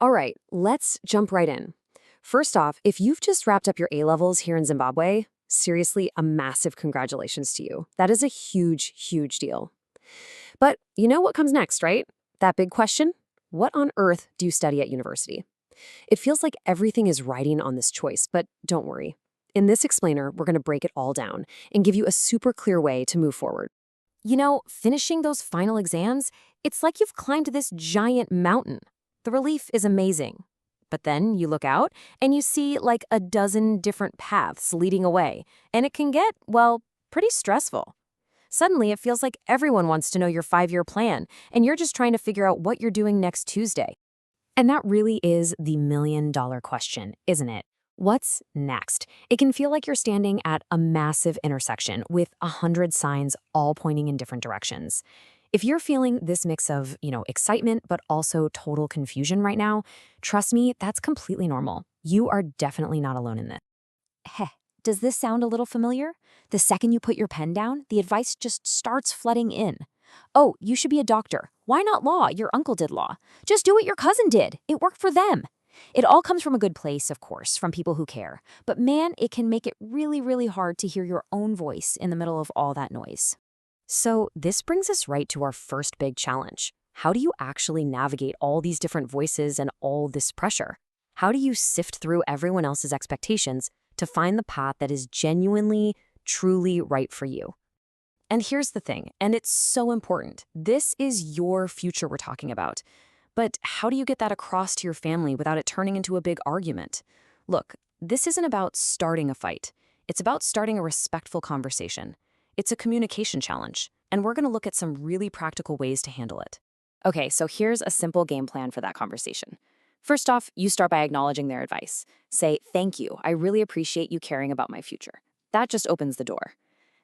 All right, let's jump right in. First off, if you've just wrapped up your A-levels here in Zimbabwe, seriously, a massive congratulations to you. That is a huge, huge deal. But you know what comes next, right? That big question? What on earth do you study at university? It feels like everything is riding on this choice, but don't worry. In this explainer, we're going to break it all down and give you a super clear way to move forward. Finishing those final exams, it's like you've climbed this giant mountain. The relief is amazing. But then you look out and you see like a dozen different paths leading away, and it can get, well, pretty stressful. Suddenly, it feels like everyone wants to know your 5-year plan, and you're just trying to figure out what you're doing next Tuesday. And that really is the million-dollar question, isn't it? What's next? It can feel like you're standing at a massive intersection with 100 signs all pointing in different directions. If you're feeling this mix of, excitement but also total confusion right now, trust me, that's completely normal. You are definitely not alone in this. Heh, does this sound a little familiar? The second you put your pen down, the advice just starts flooding in. Oh, you should be a doctor. Why not law? Your uncle did law. Just do what your cousin did. It worked for them. It all comes from a good place, of course, from people who care. But man, it can make it really, really hard to hear your own voice in the middle of all that noise. So this brings us right to our first big challenge. How do you actually navigate all these different voices and all this pressure? How do you sift through everyone else's expectations to find the path that is genuinely, truly right for you? And here's the thing, and it's so important. This is your future we're talking about. But how do you get that across to your family without it turning into a big argument? Look, this isn't about starting a fight. It's about starting a respectful conversation. It's a communication challenge, and we're going to look at some really practical ways to handle it. Okay, so here's a simple game plan for that conversation. First off, you start by acknowledging their advice. Say, "Thank you, I really appreciate you caring about my future." That just opens the door.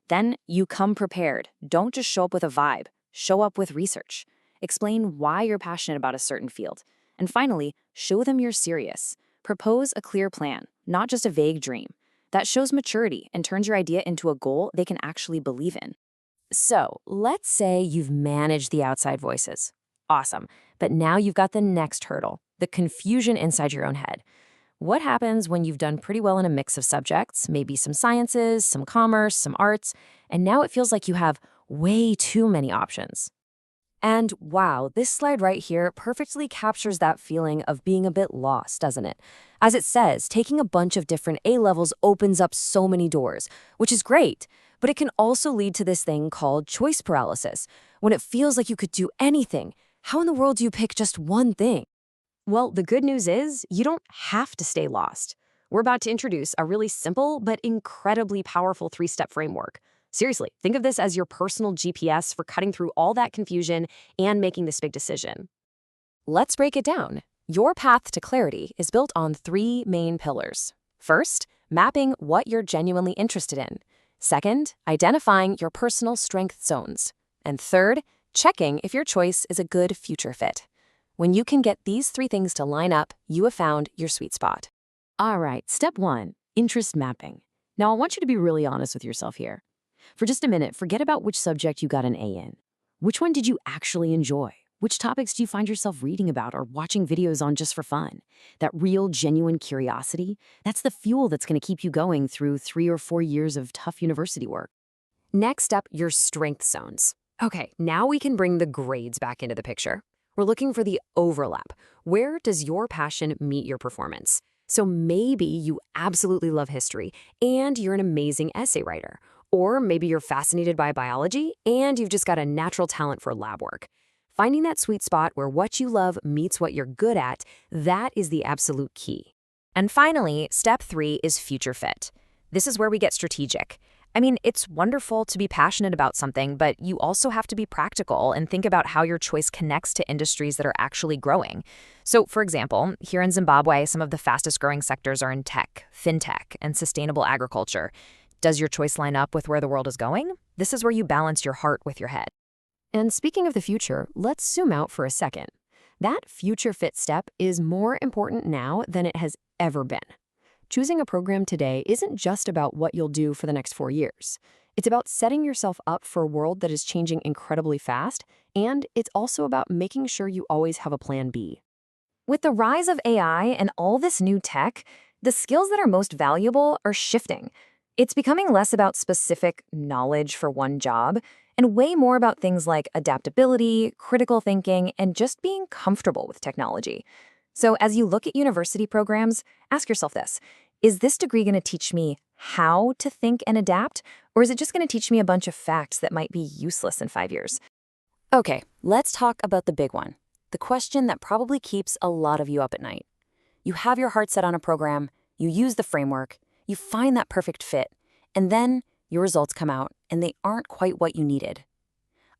Then you come prepared. Don't just show up with a vibe. Show up with research. Explain why you're passionate about a certain field. And finally, show them you're serious. Propose a clear plan, not just a vague dream. That shows maturity and turns your idea into a goal they can actually believe in. So, let's say you've managed the outside voices. Awesome. But now you've got the next hurdle, the confusion inside your own head. What happens when you've done pretty well in a mix of subjects, maybe some sciences, some commerce, some arts, and now it feels like you have way too many options? And wow, this slide right here perfectly captures that feeling of being a bit lost, doesn't it? As it says, taking a bunch of different A-levels opens up so many doors, which is great, but it can also lead to this thing called choice paralysis. When it feels like you could do anything, how in the world do you pick just one thing? Well, the good news is you don't have to stay lost. We're about to introduce a really simple but incredibly powerful 3-step framework. Seriously, think of this as your personal GPS for cutting through all that confusion and making this big decision. Let's break it down. Your path to clarity is built on 3 main pillars. First, mapping what you're genuinely interested in. Second, identifying your personal strength zones. And third, checking if your choice is a good future fit. When you can get these 3 things to line up, you have found your sweet spot. All right, step 1, interest mapping. Now, I want you to be really honest with yourself here. For just a minute, forget about which subject you got an A in. Which one did you actually enjoy? Which topics do you find yourself reading about or watching videos on just for fun? That real, genuine curiosity, that's the fuel that's going to keep you going through 3 or 4 years of tough university work. Next up, your strength zones. Okay, now we can bring the grades back into the picture. We're looking for the overlap. Where does your passion meet your performance? So maybe you absolutely love history and you're an amazing essay writer. Or maybe you're fascinated by biology and you've just got a natural talent for lab work. Finding that sweet spot where what you love meets what you're good at, that is the absolute key. And finally, step 3 is future fit. This is where we get strategic. I mean, it's wonderful to be passionate about something, but you also have to be practical and think about how your choice connects to industries that are actually growing. So, for example, here in Zimbabwe, some of the fastest growing sectors are in tech, fintech, and sustainable agriculture. Does your choice line up with where the world is going? This is where you balance your heart with your head. And speaking of the future, let's zoom out for a second. That future fit step is more important now than it has ever been. Choosing a program today isn't just about what you'll do for the next 4 years. It's about setting yourself up for a world that is changing incredibly fast, and it's also about making sure you always have a plan B. With the rise of AI and all this new tech, the skills that are most valuable are shifting. It's becoming less about specific knowledge for one job and way more about things like adaptability, critical thinking, and just being comfortable with technology. So as you look at university programs, ask yourself this: is this degree going to teach me how to think and adapt, or is it just going to teach me a bunch of facts that might be useless in 5 years? Okay, let's talk about the big one. The question that probably keeps a lot of you up at night. You have your heart set on a program, you use the framework, you find that perfect fit, and then your results come out and they aren't quite what you needed.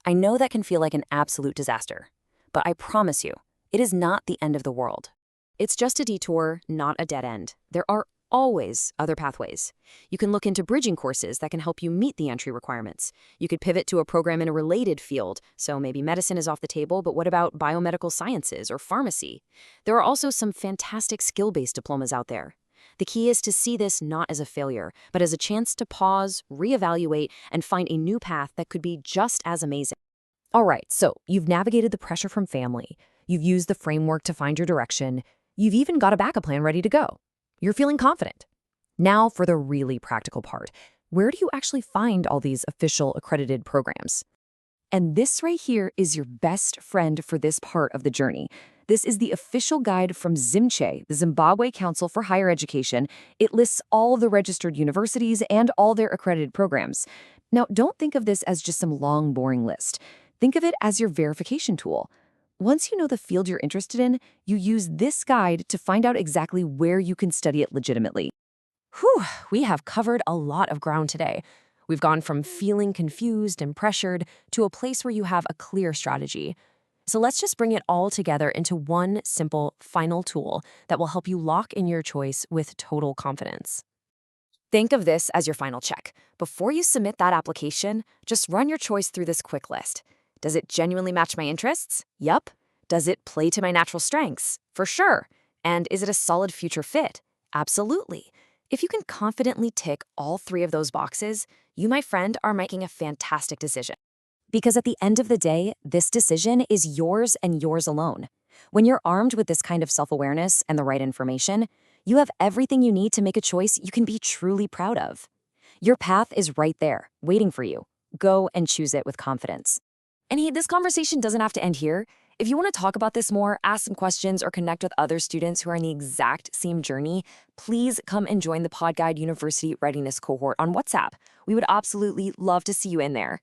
I know that can feel like an absolute disaster, but I promise you, it is not the end of the world. It's just a detour, not a dead end. There are always other pathways. You can look into bridging courses that can help you meet the entry requirements. You could pivot to a program in a related field, so maybe medicine is off the table, but what about biomedical sciences or pharmacy? There are also some fantastic skill-based diplomas out there. The key is to see this not as a failure, but as a chance to pause, reevaluate, and find a new path that could be just as amazing. All right, so you've navigated the pressure from family, you've used the framework to find your direction, you've even got a backup plan ready to go. You're feeling confident. Now for the really practical part. Where do you actually find all these official accredited programs? And this right here is your best friend for this part of the journey. This is the official guide from ZimChe, the Zimbabwe Council for Higher Education. It lists all the registered universities and all their accredited programs. Now, don't think of this as just some long, boring list. Think of it as your verification tool. Once you know the field you're interested in, you use this guide to find out exactly where you can study it legitimately. Whew, we have covered a lot of ground today. We've gone from feeling confused and pressured to a place where you have a clear strategy. So let's just bring it all together into one simple final tool that will help you lock in your choice with total confidence. Think of this as your final check. Before you submit that application, just run your choice through this quick list. Does it genuinely match my interests? Yup. Does it play to my natural strengths? For sure. And is it a solid future fit? Absolutely. If you can confidently tick all three of those boxes, you, my friend, are making a fantastic decision. Because at the end of the day, this decision is yours and yours alone. When you're armed with this kind of self-awareness and the right information, you have everything you need to make a choice you can be truly proud of. Your path is right there, waiting for you. Go and choose it with confidence. And hey, this conversation doesn't have to end here. If you want to talk about this more, ask some questions, or connect with other students who are on the exact same journey, please come and join the PodGuide University Readiness Cohort on WhatsApp. We would absolutely love to see you in there.